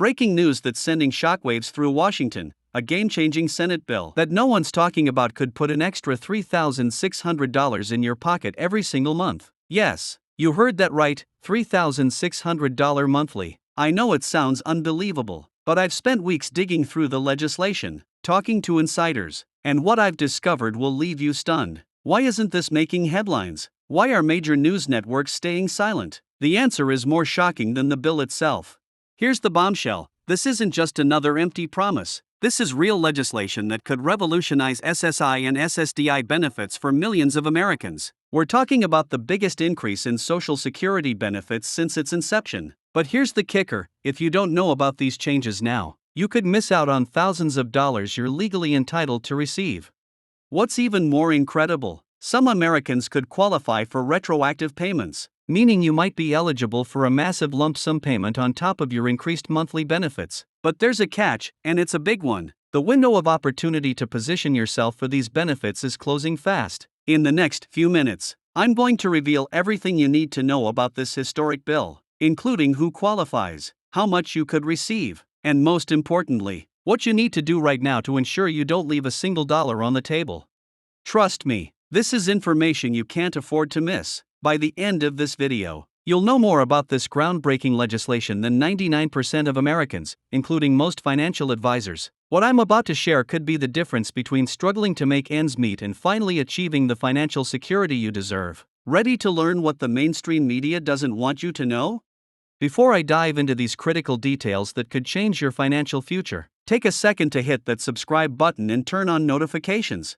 Breaking news that's sending shockwaves through Washington. A game-changing Senate bill that no one's talking about could put an extra $3,600 in your pocket every single month. Yes, you heard that right, $3,600 monthly. I know it sounds unbelievable, but I've spent weeks digging through the legislation, talking to insiders, and what I've discovered will leave you stunned. Why isn't this making headlines? Why are major news networks staying silent? The answer is more shocking than the bill itself. Here's the bombshell. This isn't just another empty promise. This is real legislation that could revolutionize SSI and SSDI benefits for millions of Americans. We're talking about the biggest increase in Social Security benefits since its inception. But here's the kicker: if you don't know about these changes now, you could miss out on thousands of dollars you're legally entitled to receive. What's even more incredible, some Americans could qualify for retroactive payments, meaning you might be eligible for a massive lump sum payment on top of your increased monthly benefits. But there's a catch, and it's a big one. The window of opportunity to position yourself for these benefits is closing fast. In the next few minutes, I'm going to reveal everything you need to know about this historic bill, including who qualifies, how much you could receive, and most importantly, what you need to do right now to ensure you don't leave a single dollar on the table. Trust me, this is information you can't afford to miss. By the end of this video, you'll know more about this groundbreaking legislation than 99% of Americans, including most financial advisors. What I'm about to share could be the difference between struggling to make ends meet and finally achieving the financial security you deserve. Ready to learn what the mainstream media doesn't want you to know? Before I dive into these critical details that could change your financial future, take a second to hit that subscribe button and turn on notifications.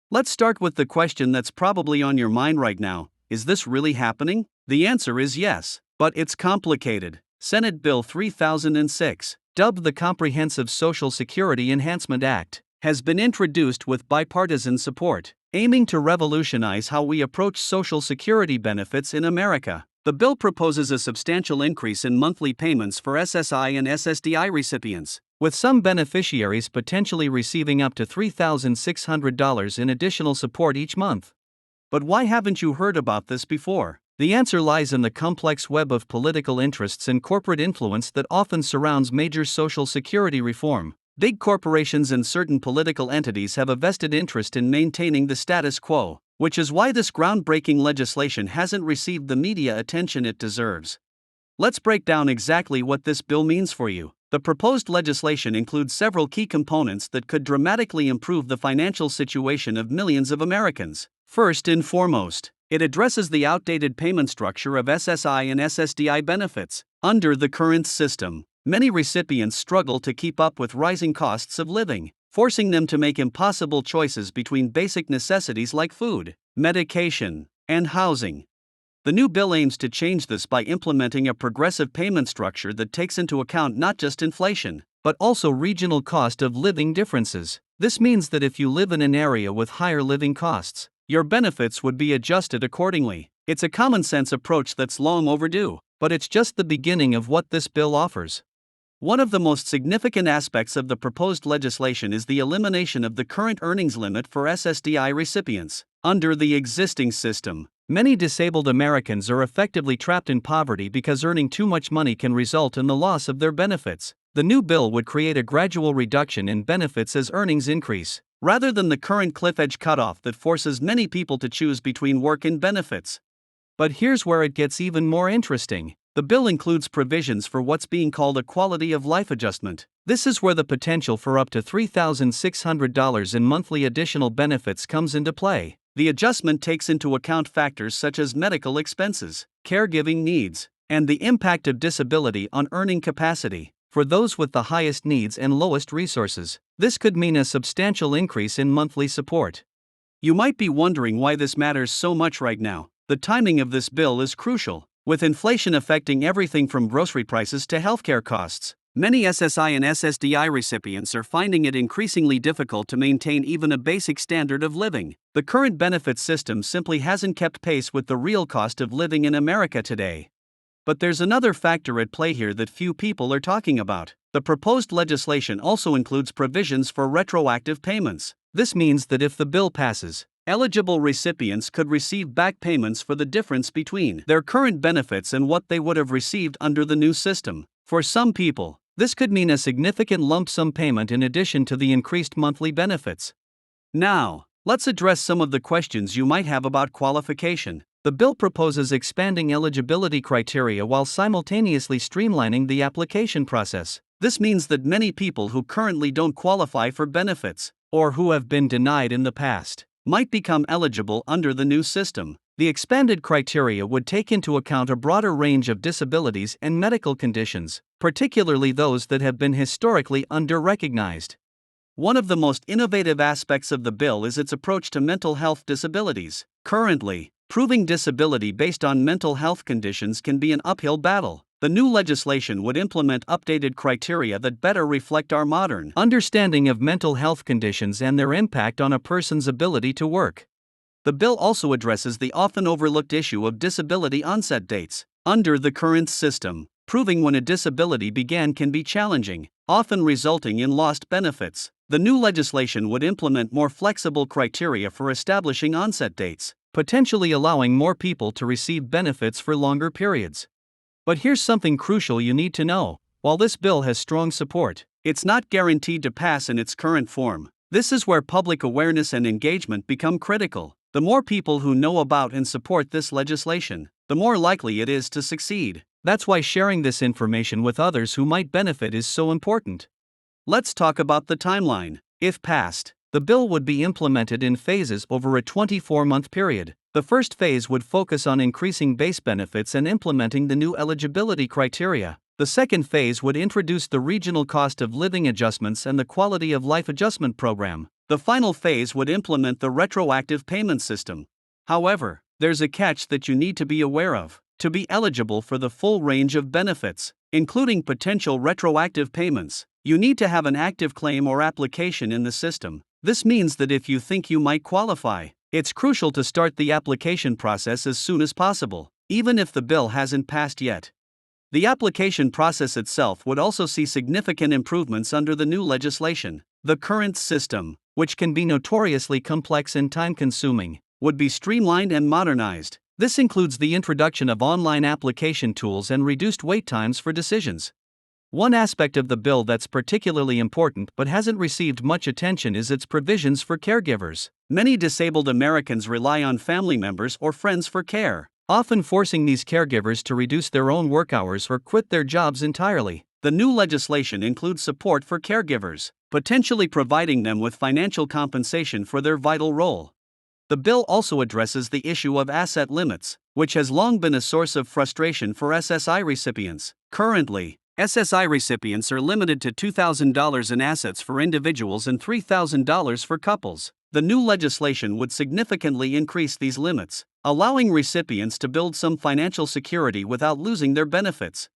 Let's start with the question that's probably on your mind right now. Is this really happening? The answer is yes, but it's complicated. Senate Bill 3006, dubbed the Comprehensive Social Security Enhancement Act, has been introduced with bipartisan support, aiming to revolutionize how we approach Social Security benefits in America. The bill proposes a substantial increase in monthly payments for SSI and SSDI recipients, with some beneficiaries potentially receiving up to $3,600 in additional support each month. But why haven't you heard about this before? The answer lies in the complex web of political interests and corporate influence that often surrounds major Social Security reform. Big corporations and certain political entities have a vested interest in maintaining the status quo, which is why this groundbreaking legislation hasn't received the media attention it deserves. Let's break down exactly what this bill means for you. The proposed legislation includes several key components that could dramatically improve the financial situation of millions of Americans. First and foremost, it addresses the outdated payment structure of SSI and SSDI benefits. Under the current system, many recipients struggle to keep up with rising costs of living, forcing them to make impossible choices between basic necessities like food, medication, and housing. The new bill aims to change this by implementing a progressive payment structure that takes into account not just inflation, but also regional cost of living differences. This means that if you live in an area with higher living costs, your benefits would be adjusted accordingly. It's a common-sense approach that's long overdue, but it's just the beginning of what this bill offers. One of the most significant aspects of the proposed legislation is the elimination of the current earnings limit for SSDI recipients. Under the existing system, many disabled Americans are effectively trapped in poverty because earning too much money can result in the loss of their benefits. The new bill would create a gradual reduction in benefits as earnings increase, rather than the current cliff-edge cutoff that forces many people to choose between work and benefits. But here's where it gets even more interesting. The bill includes provisions for what's being called a quality of life adjustment. This is where the potential for up to $3,600 in monthly additional benefits comes into play. The adjustment takes into account factors such as medical expenses, caregiving needs, and the impact of disability on earning capacity. For those with the highest needs and lowest resources, this could mean a substantial increase in monthly support. You might be wondering why this matters so much right now. The timing of this bill is crucial. With inflation affecting everything from grocery prices to healthcare costs, many SSI and SSDI recipients are finding it increasingly difficult to maintain even a basic standard of living. The current benefit system simply hasn't kept pace with the real cost of living in America today. But there's another factor at play here that few people are talking about. The proposed legislation also includes provisions for retroactive payments. This means that if the bill passes, eligible recipients could receive back payments for the difference between their current benefits and what they would have received under the new system. For some people, This could mean a significant lump sum payment in addition to the increased monthly benefits. Now, let's address some of the questions you might have about qualification. The bill proposes expanding eligibility criteria while simultaneously streamlining the application process. This means that many people who currently don't qualify for benefits, or who have been denied in the past, might become eligible under the new system. The expanded criteria would take into account a broader range of disabilities and medical conditions, particularly those that have been historically under-recognized. One of the most innovative aspects of the bill is its approach to mental health disabilities. Currently, proving disability based on mental health conditions can be an uphill battle. The new legislation would implement updated criteria that better reflect our modern understanding of mental health conditions and their impact on a person's ability to work. The bill also addresses the often overlooked issue of disability onset dates. Under the current system, proving when a disability began can be challenging, often resulting in lost benefits. The new legislation would implement more flexible criteria for establishing onset dates, potentially allowing more people to receive benefits for longer periods. But here's something crucial you need to know. While this bill has strong support, it's not guaranteed to pass in its current form. This is where public awareness and engagement become critical. The more people who know about and support this legislation, the more likely it is to succeed. That's why sharing this information with others who might benefit is so important. Let's talk about the timeline. If passed, the bill would be implemented in phases over a 24-month period. The first phase would focus on increasing base benefits and implementing the new eligibility criteria. The second phase would introduce the regional cost of living adjustments and the quality of life adjustment program. The final phase would implement the retroactive payment system. However, there's a catch that you need to be aware of. To be eligible for the full range of benefits, including potential retroactive payments, you need to have an active claim or application in the system. This means that if you think you might qualify, it's crucial to start the application process as soon as possible, even if the bill hasn't passed yet. The application process itself would also see significant improvements under the new legislation. The current system, which can be notoriously complex and time-consuming, would be streamlined and modernized. This includes the introduction of online application tools and reduced wait times for decisions. One aspect of the bill that's particularly important but hasn't received much attention is its provisions for caregivers. Many disabled Americans rely on family members or friends for care, often forcing these caregivers to reduce their own work hours or quit their jobs entirely. The new legislation includes support for caregivers, potentially providing them with financial compensation for their vital role. The bill also addresses the issue of asset limits, which has long been a source of frustration for SSI recipients. Currently, SSI recipients are limited to $2,000 in assets for individuals and $3,000 for couples. The new legislation would significantly increase these limits, allowing recipients to build some financial security without losing their benefits.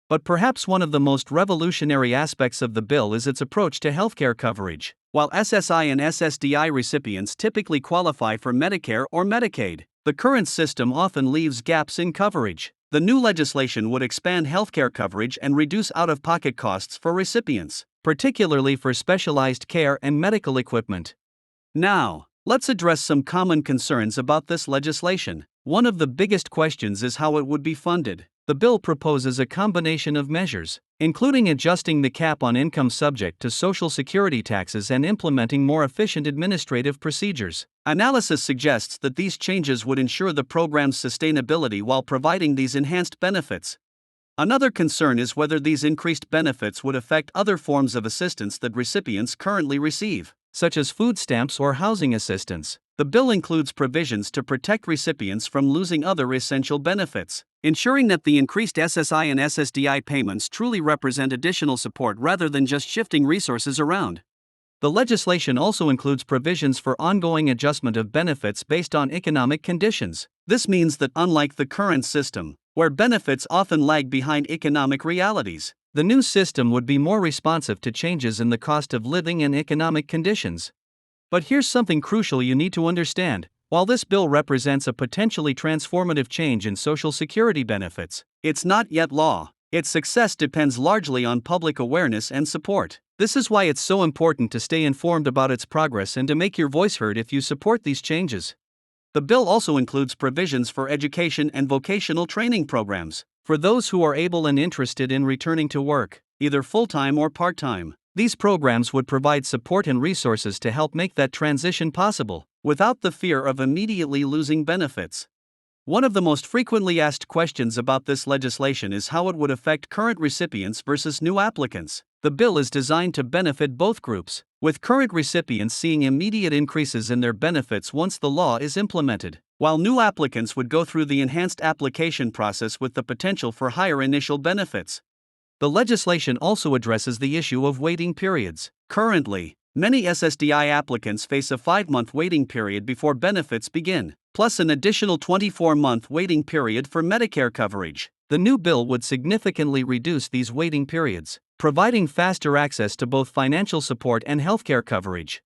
But perhaps one of the most revolutionary aspects of the bill is its approach to healthcare coverage. While SSI and SSDI recipients typically qualify for Medicare or Medicaid, the current system often leaves gaps in coverage. The new legislation would expand healthcare coverage and reduce out-of-pocket costs for recipients, particularly for specialized care and medical equipment. Now, let's address some common concerns about this legislation. One of the biggest questions is how it would be funded. The bill proposes a combination of measures, including adjusting the cap on income subject to Social Security taxes and implementing more efficient administrative procedures. Analysis suggests that these changes would ensure the program's sustainability while providing these enhanced benefits. Another concern is whether these increased benefits would affect other forms of assistance that recipients currently receive, such as food stamps or housing assistance. The bill includes provisions to protect recipients from losing other essential benefits, ensuring that the increased SSI and SSDI payments truly represent additional support rather than just shifting resources around. The legislation also includes provisions for ongoing adjustment of benefits based on economic conditions. This means that unlike the current system, where benefits often lag behind economic realities, the new system would be more responsive to changes in the cost of living and economic conditions. But here's something crucial you need to understand. While this bill represents a potentially transformative change in Social Security benefits, it's not yet law. Its success depends largely on public awareness and support. This is why it's so important to stay informed about its progress and to make your voice heard if you support these changes. The bill also includes provisions for education and vocational training programs for those who are able and interested in returning to work. either full-time or part-time. These programs would provide support and resources to help make that transition possible, without the fear of immediately losing benefits. One of the most frequently asked questions about this legislation is how it would affect current recipients versus new applicants. The bill is designed to benefit both groups, with current recipients seeing immediate increases in their benefits once the law is implemented, while new applicants would go through the enhanced application process with the potential for higher initial benefits. The legislation also addresses the issue of waiting periods. Currently, many SSDI applicants face a 5-month waiting period before benefits begin, plus an additional 24-month waiting period for Medicare coverage. The new bill would significantly reduce these waiting periods, providing faster access to both financial support and healthcare coverage.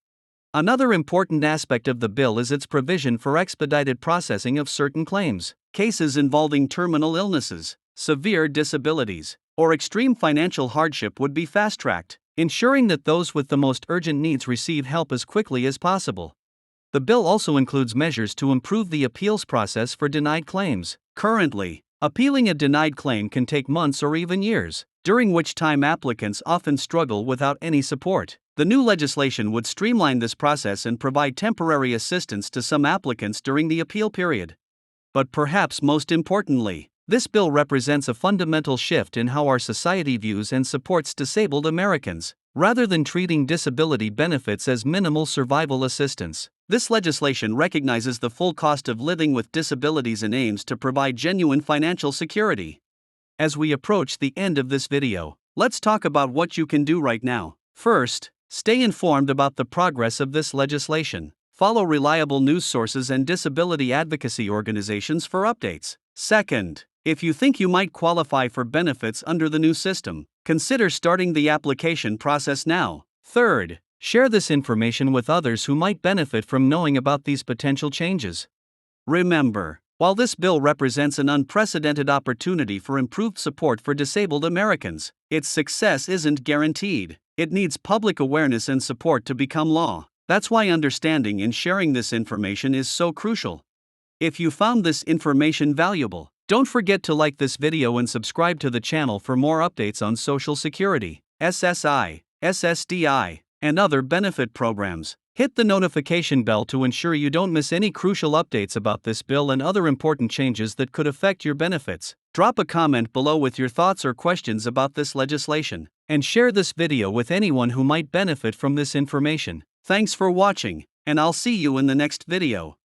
Another important aspect of the bill is its provision for expedited processing of certain claims. Cases involving terminal illnesses, severe disabilities, or extreme financial hardship would be fast-tracked, ensuring that those with the most urgent needs receive help as quickly as possible. The bill also includes measures to improve the appeals process for denied claims. Currently, appealing a denied claim can take months or even years, during which time applicants often struggle without any support. The new legislation would streamline this process and provide temporary assistance to some applicants during the appeal period. But perhaps most importantly, this bill represents a fundamental shift in how our society views and supports disabled Americans. Rather than treating disability benefits as minimal survival assistance, this legislation recognizes the full cost of living with disabilities and aims to provide genuine financial security. As we approach the end of this video, let's talk about what you can do right now. First, stay informed about the progress of this legislation. Follow reliable news sources and disability advocacy organizations for updates. Second, if you think you might qualify for benefits under the new system, consider starting the application process now. Third, share this information with others who might benefit from knowing about these potential changes. Remember, while this bill represents an unprecedented opportunity for improved support for disabled Americans, its success isn't guaranteed. It needs public awareness and support to become law. That's why understanding and sharing this information is so crucial. If you found this information valuable, don't forget to like this video and subscribe to the channel for more updates on Social Security, SSI, SSDI, and other benefit programs. Hit the notification bell to ensure you don't miss any crucial updates about this bill and other important changes that could affect your benefits. Drop a comment below with your thoughts or questions about this legislation, and share this video with anyone who might benefit from this information. Thanks for watching, and I'll see you in the next video.